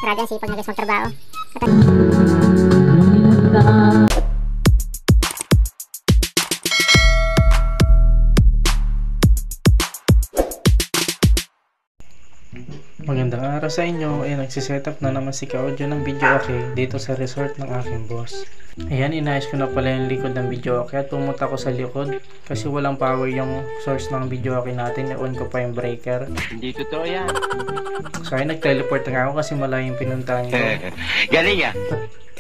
Grabe ang sipag na guys magtrabaho. Magandang araw sa inyo. Ayan, nagsisetup na naman si Ka-Audio ng video okay dito sa resort ng aking boss. Ayan, inayos ko na pala yung likod ng video okay at pumunta ko sa likod kasi walang power yung source ng video okay natin. I-on ko pa yung breaker. Hindi totoo yan. So ayan, nag-teleport na ako kasi malayo yung pinuntahan ko. Galing ah.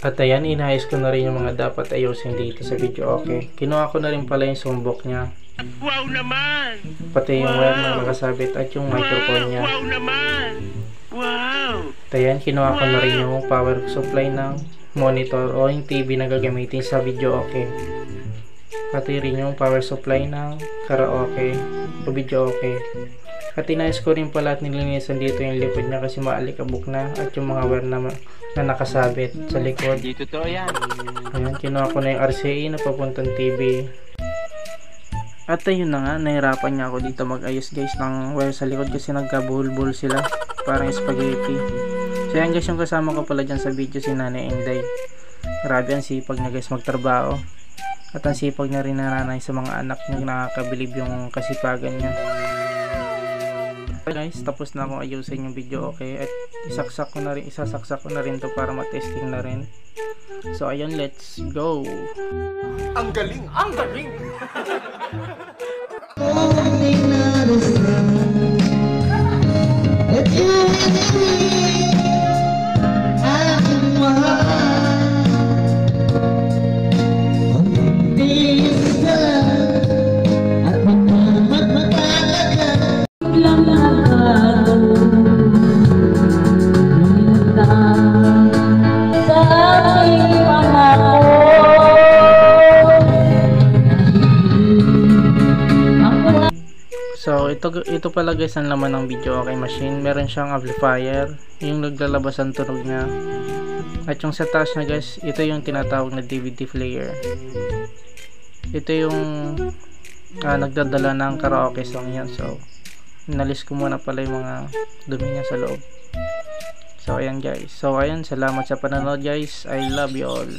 At ayan, inayos ko na rin yung mga dapat ayusin dito sa video okay. Kinuha ko na rin pala yung sumbok niya. Wow naman! Pati yung wire na nakasabit at yung microphone niya. Wow naman! Wow! At ayan, kinuha ko na rin yung power supply ng monitor o yung TV na gagamitin sa video okay. Pati rin yung power supply ng karaoke o video okay. At inayos ko rin pala at nilinisan dito yung likod niya kasi maalikabok na at yung mga wire na nakasabit sa likod. Hindi totoo yan. Ayan, kinuha ko na yung RCA na papuntang TV. At ayun na nga, nahirapan niya ako dito mag-ayos guys ng wire sa likod kasi nagkabuhol-buhol sila, parang spaghetti. So yan guys, yung kasama ko pala dyan sa video si Nanay Inday. Grabe ang sipag na guys magtrabaho. At ang sipag na rin na nanay sa mga anak niya, nakakabilib yung kasipagan niya. Guys, tapos na akong ayusin yung video okay at isasaksak ko na rin to para matesting na rin. So ayun, let's go. Ang galing! Ang galing! So ito pala guys ang laman ng video okay machine. Meron siyang amplifier, yung naglalabas ang tunog niya. At yung sa taas niya guys, ito yung tinatawag na DVD player. Ito yung nagdadala ng karaoke song yan. So inalis ko muna pala yung mga dumi niya sa loob. So ayan guys. So ayan, salamat sa panonood guys. I love you all.